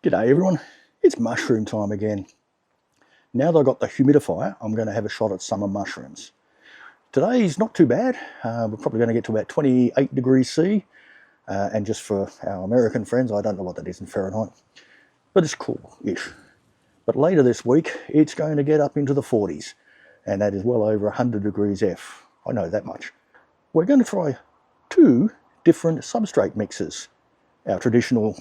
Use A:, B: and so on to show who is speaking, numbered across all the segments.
A: G'day everyone, it's mushroom time again. Now that I've got the humidifier, I'm going to have a shot at summer mushrooms. Today's not too bad. We're probably going to get to about 28 degrees C. And just for our American friends, I don't know what that is in Fahrenheit, but it's cool-ish. But later this week, it's going to get up into the 40s, and that is well over 100 degrees F. I know that much. We're going to try two different substrate mixes. Our traditional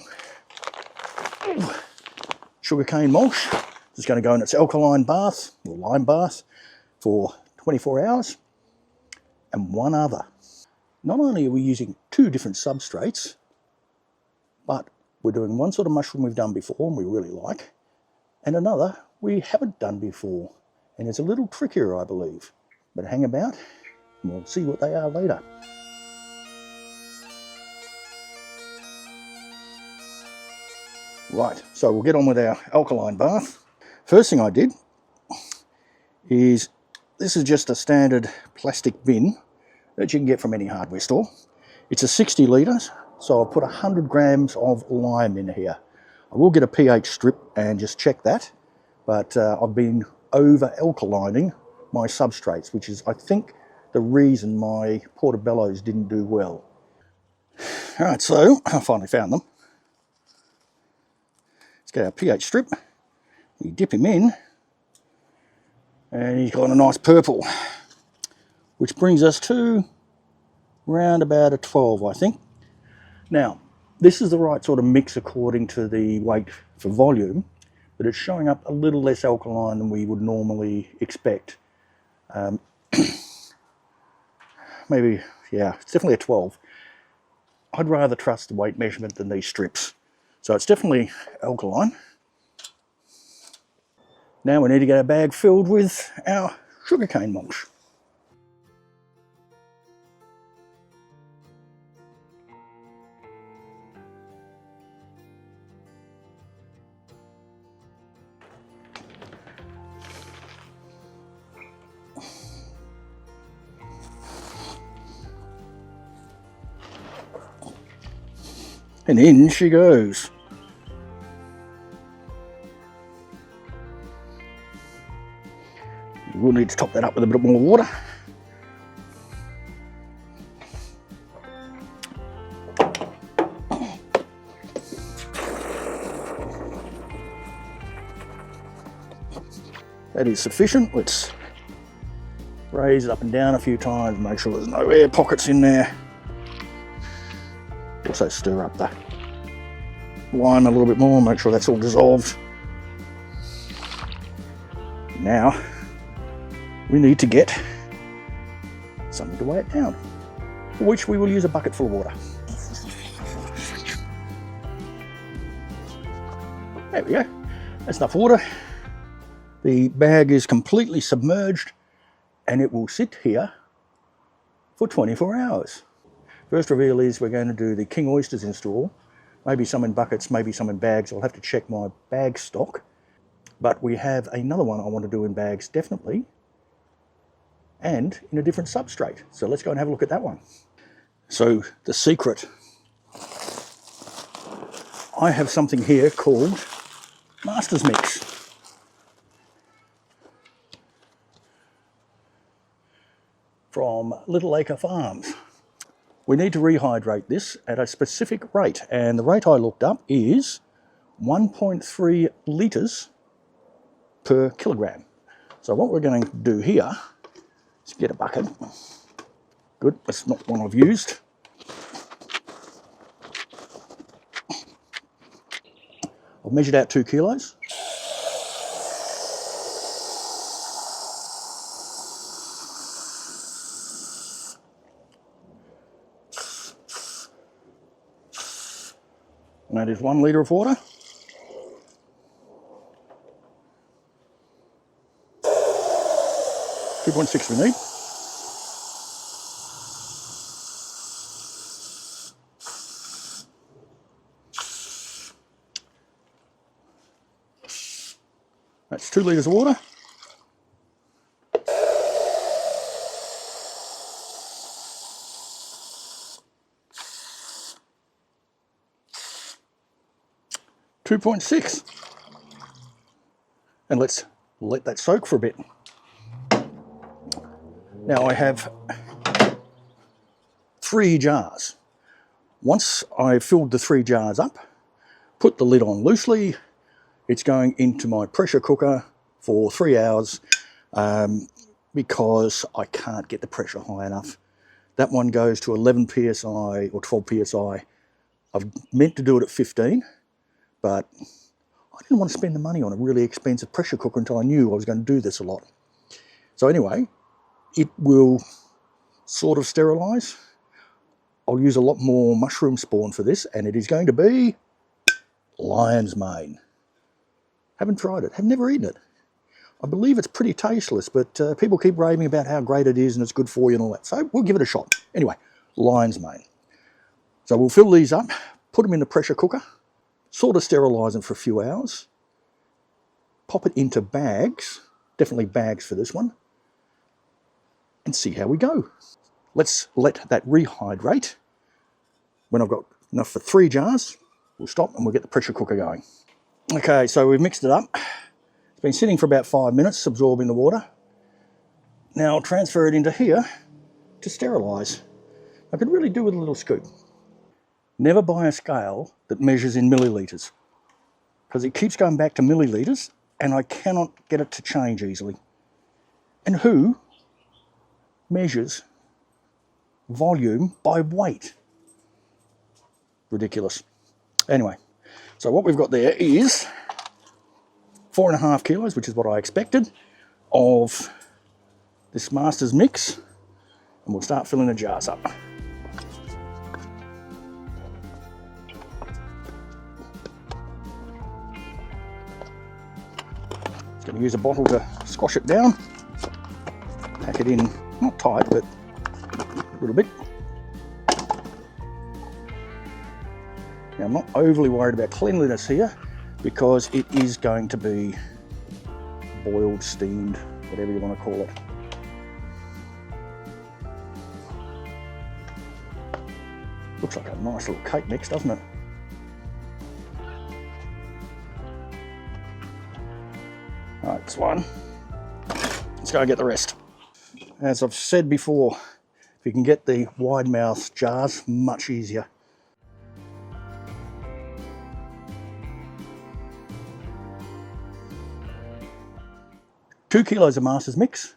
A: sugarcane mulch is going to go in its alkaline bath or lime bath for 24 hours, and one other. Not only are we using two different substrates, but we're doing one sort of mushroom we've done before and we really like, and another we haven't done before, and it's a little trickier, I believe. But hang about and we'll see what they are later. Right, so we'll get on with our alkaline bath. First thing I did is, this is just a standard plastic bin that you can get from any hardware store. It's a 60 litres, so I'll put 100 grams of lime in here. I will get a pH strip and just check that, but I've been over-alkalining my substrates, which is, I think, the reason my portobellos didn't do well. Alright, so I finally found them. Get our pH strip, we dip him in, and he's got a nice purple, which brings us to around about a 12, I think. Now, this is the right sort of mix according to the weight for volume, but it's showing up a little less alkaline than we would normally expect. Maybe, yeah, it's definitely a 12. I'd rather trust the weight measurement than these strips. So it's definitely alkaline. Now we need to get our bag filled with our sugarcane mulch. And in she goes. We'll need to top that up with a bit more water. That is sufficient. Let's raise it up and down a few times, make sure there's no air pockets in there. Also stir up the lime a little bit more, make sure that's all dissolved. Now we need to get something to weigh it down, for which we will use a bucket full of water. There we go, that's enough water. The bag is completely submerged and it will sit here for 24 hours. First reveal is we're going to do the King Oysters install, maybe some in buckets, maybe some in bags. I'll have to check my bag stock, but we have another one I want to do in bags definitely, and in a different substrate. So let's go and have a look at that one. So the secret. I have something here called Master's Mix. From Little Acre Farms. We need to rehydrate this at a specific rate, and the rate I looked up is 1.3 litres per kilogram. So what we're going to do here, let's get a bucket. Good, that's not one I've used. I've measured out 2 kilos. And that is 1 litre of water. .6 we need. That's 2 litres of water. 2.6. And let's let that soak for a bit. Now I have 3 jars. Once I've filled the 3 jars up, put the lid on loosely, it's going into my pressure cooker for 3 hours because I can't get the pressure high enough. That one goes to 11 psi or 12 psi. I've meant to do it at 15, but I didn't want to spend the money on a really expensive pressure cooker until I knew I was going to do this a lot. So anyway, it will sort of sterilise. I'll use a lot more mushroom spawn for this, and it is going to be Lionsmane. Haven't tried it, have never eaten it. I believe it's pretty tasteless, but people keep raving about how great it is and it's good for you and all that. So we'll give it a shot. Anyway, Lionsmane. So we'll fill these up, put them in the pressure cooker, sort of sterilise them for a few hours, pop it into bags, definitely bags for this one, and see how we go. Let's let that rehydrate. When I've got enough for 3 jars, we'll stop and we'll get the pressure cooker going. Okay, so we've mixed it up. It's been sitting for about 5 minutes, absorbing the water. Now I'll transfer it into here to sterilise. I could really do with a little scoop. Never buy a scale that measures in millilitres, because it keeps going back to millilitres and I cannot get it to change easily. And who measures volume by weight? Ridiculous. Anyway, so what we've got there is 4.5 kilos, which is what I expected, of this master's mix, and we'll start filling the jars up. Just going to use a bottle to squash it down, pack it in, not tight, but a little bit. Now, I'm not overly worried about cleanliness here because it is going to be boiled, steamed, whatever you want to call it. Looks like a nice little cake mix, doesn't it? All right, that's one. Let's go and get the rest. As I've said before, if you can get the wide mouth jars, much easier. Two kilos of master's mix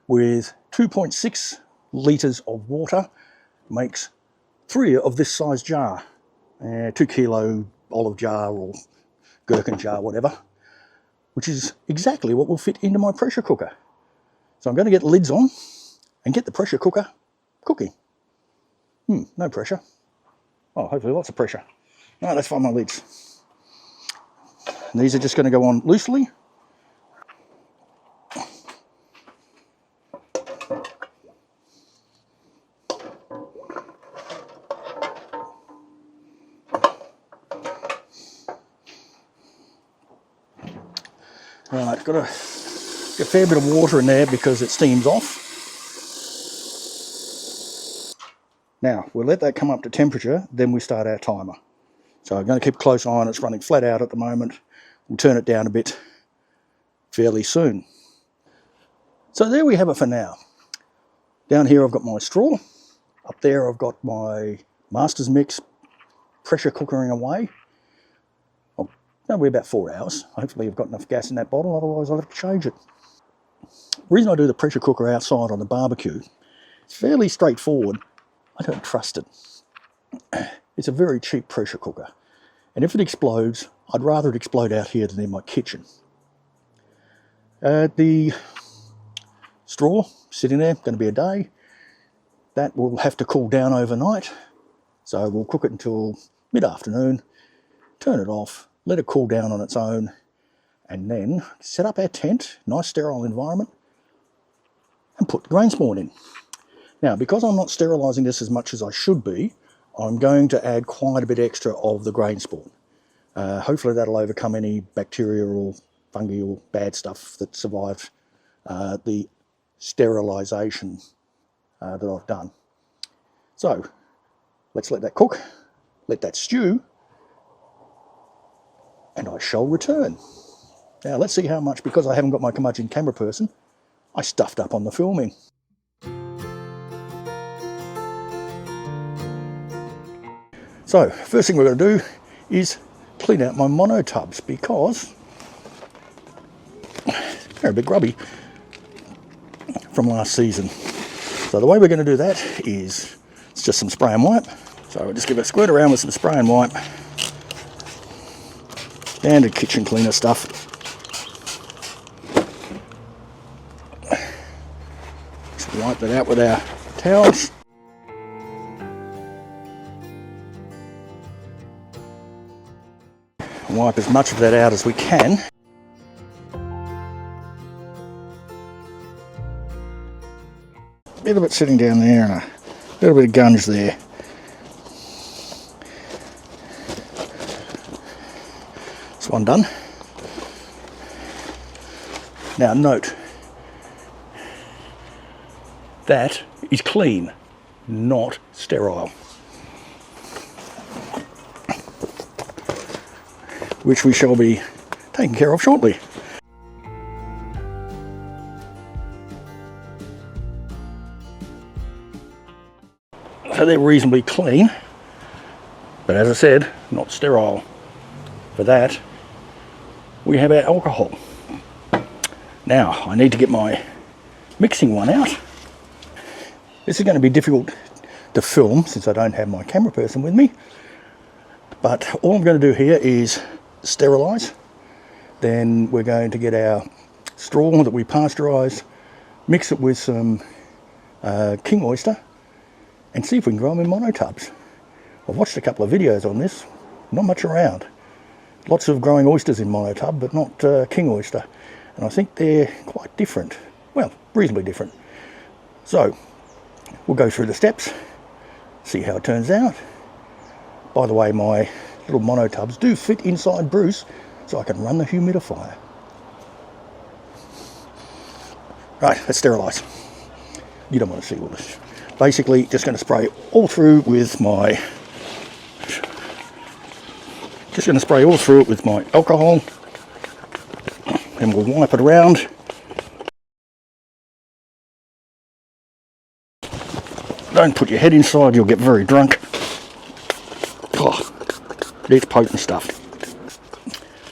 A: with 2.6 litres of water makes 3 of this size jar. 2 kilo olive jar or gherkin jar, whatever, which is exactly what will fit into my pressure cooker. So I'm going to get lids on and get the pressure cooker cooking. No pressure. Oh, hopefully lots of pressure. All right, let's find my lids. And these are just going to go on loosely. Right, got a fair bit of water in there because it steams off. Now, we'll let that come up to temperature, then we start our timer. So I'm going to keep a close eye on it. It's running flat out at the moment. We'll turn it down a bit fairly soon. So there we have it for now. Down here I've got my straw. Up there I've got my master's mix pressure cookering away. That'll be about 4 hours. Hopefully I've got enough gas in that bottle, otherwise I'll have to change it. The reason I do the pressure cooker outside on the barbecue, it's fairly straightforward. I don't trust it. It's a very cheap pressure cooker. And if it explodes, I'd rather it explode out here than in my kitchen. The straw sitting there, going to be a day. That will have to cool down overnight. So we'll cook it until mid-afternoon, turn it off, let it cool down on its own, and then set up our tent, nice sterile environment, and put the grain spawn in. Now, because I'm not sterilising this as much as I should be, I'm going to add quite a bit extra of the grain spawn. Hopefully that'll overcome any bacteria or fungi or bad stuff that survived the sterilisation that I've done. So, let's let that cook, let that stew, and I shall return. Now let's see how much, because I haven't got my curmudgeon camera person, I stuffed up on the filming. So first thing we're going to do is clean out my monotubs, because they're a bit grubby from last season. So the way we're going to do that is, it's just some spray and wipe. So we'll just give it a squirt around with some spray and wipe. Standard kitchen cleaner stuff. Just wipe that out with our towels. Wipe as much of that out as we can. A bit of it sitting down there and a little bit of gunge there. That's one done. Now note, that is clean, not sterile. Which we shall be taking care of shortly. So they're reasonably clean, but as I said, not sterile. For that, we have our alcohol. Now, I need to get my mixing one out. This is going to be difficult to film since I don't have my camera person with me, but all I'm going to do here is sterilize. Then we're going to get our straw that we pasteurized, mix it with some king oyster, and see if we can grow them in monotubs. I've watched a couple of videos on this, not much around. Lots of growing oysters in monotub, but not king oyster. And I think they're quite different. Well, reasonably different. So, we'll go through the steps, see how it turns out. By the way, my little monotubs do fit inside Bruce, so I can run the humidifier. Right, let's sterilize. You don't want to see all this. Basically, just going to spray all through with my... Just going to spray all through it with my alcohol. Then we'll wipe it around. Don't put your head inside, you'll get very drunk. Oh, it's potent stuff.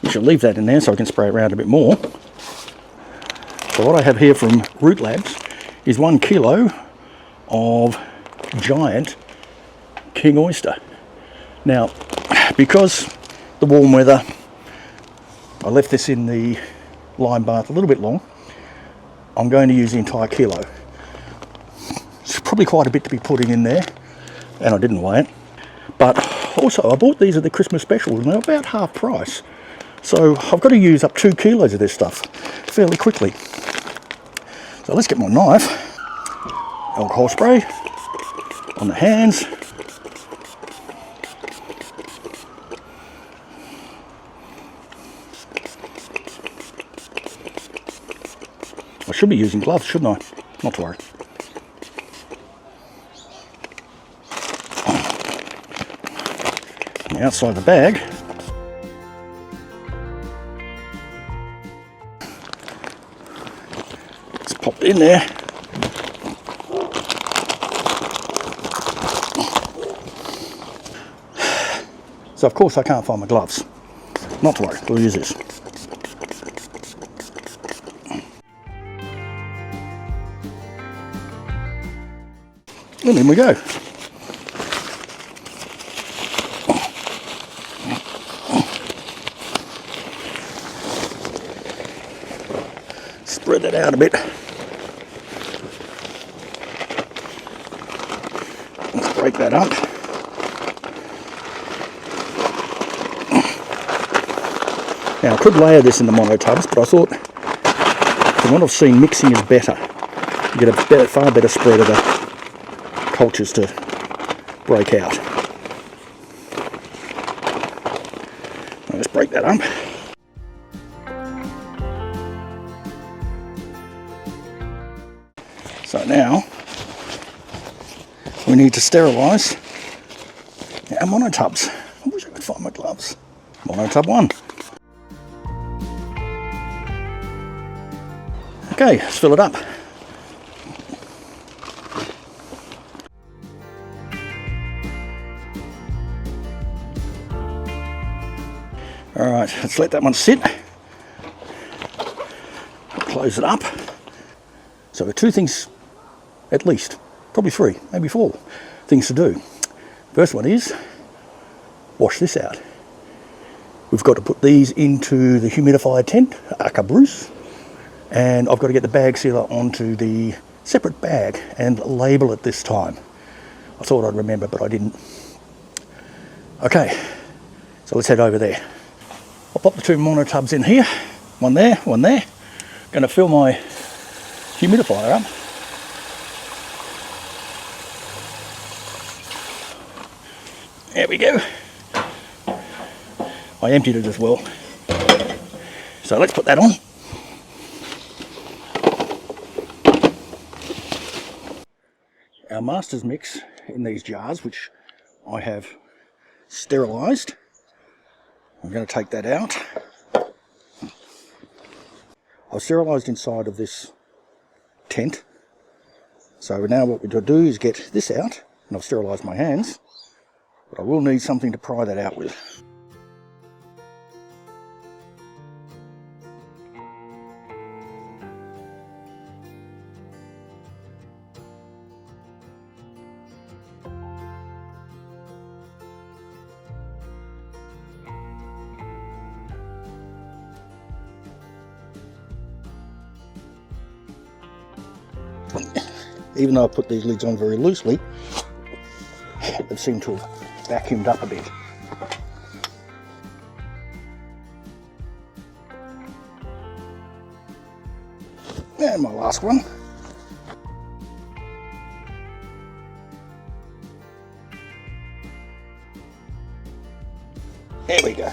A: We shall leave that in there so I can spray it around a bit more. So what I have here from Root Labs is 1 kilo of Giant King Oyster. Now, because the warm weather, I left this in the lime bath a little bit long, I'm going to use the entire kilo. It's probably quite a bit to be putting in there, and I didn't weigh it. But also, I bought these at the Christmas special, and they're about half price. So I've got to use up 2 kilos of this stuff fairly quickly. So let's get my knife. Alcohol spray on the hands. I should be using gloves, shouldn't I? Not to worry. On the outside of the bag, it's popped in there. So of course I can't find my gloves. Not to worry, we'll use this. And in we go. Spread that out a bit. Let's break that up. Now I could layer this in the monotubs, but I thought from what I've seen, mixing is better. You get a far better spread of the cultures to break out. Let's break that up. So now we need to sterilise our monotubs. I wish I could find my gloves. Monotub 1. Okay, let's fill it up. Alright, let's let that one sit. Close it up. So there are two things, at least, probably three, maybe four things to do. First one is wash this out. We've got to put these into the humidifier tent, a caboose, and I've got to get the bag sealer onto the separate bag and label it this time. I thought I'd remember, but I didn't. Okay, so let's head over there. I'll pop the two monotubs in here, one there, one there. Going to fill my humidifier up. There we go. I emptied it as well. So let's put that on. Our master's mix in these jars, which I have sterilised. I'm going to take that out. I've sterilised inside of this tent. So now what we're going to do is get this out, and I've sterilised my hands, but I will need something to pry that out with. Even though I put these lids on very loosely, they seem to have vacuumed up a bit. And my last one. There we go.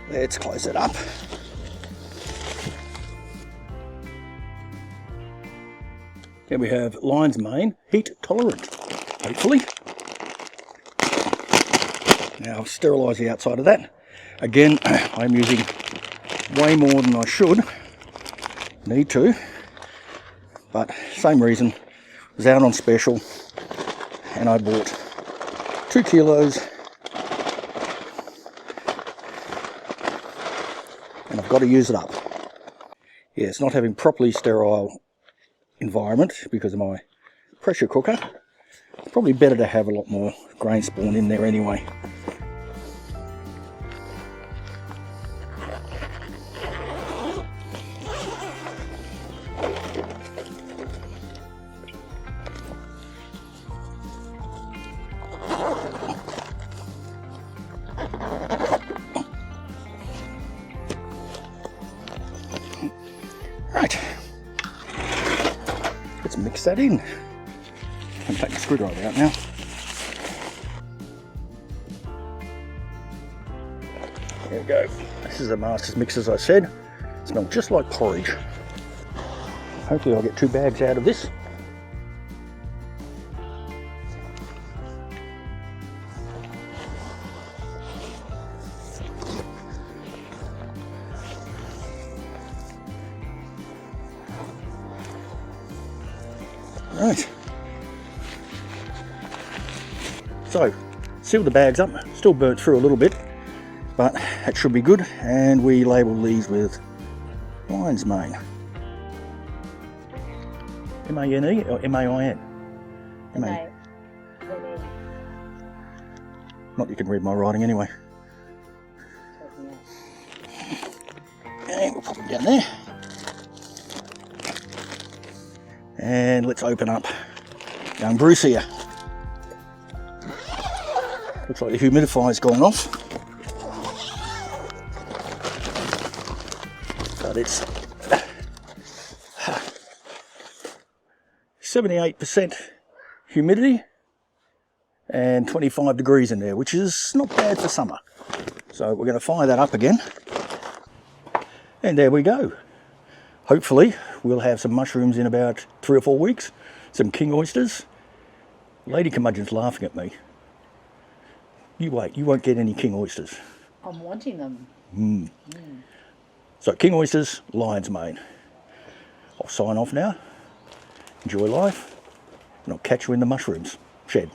A: Let's close it up. Here we have Lionsmane, heat tolerant, hopefully. Now I've sterilised the outside of that. Again, I'm using way more than I should, need to, but same reason, it was out on special and I bought 2 kilos. And I've got to use it up. Yeah, it's not having properly sterile environment because of my pressure cooker. It's probably better to have a lot more grain spawn in there anyway. Right, let's mix that in. I'm taking the screwdriver out now. There we go. This is a master's mix, as I said. It smells just like porridge. Hopefully I'll get 2 bags out of this. Right, so seal the bags up, still burnt through a little bit, but that should be good, and we label these with Lionsmane. M-A-N-E or M-A-I-N? M-A. Not you can read my writing anyway. And we'll put them down there. And let's open up young Bruce here. Looks like the humidifier's gone off. But it's 78% humidity and 25 degrees in there, which is not bad for summer. So we're going to fire that up again. And there we go. Hopefully we'll have some mushrooms in about 3 or 4 weeks, some king oysters. Lady Curmudgeon's laughing at me. You wait, you won't get any king oysters.
B: I'm wanting them.
A: So king oysters, Lionsmane. I'll sign off now. Enjoy life, and I'll catch you in the mushrooms shed.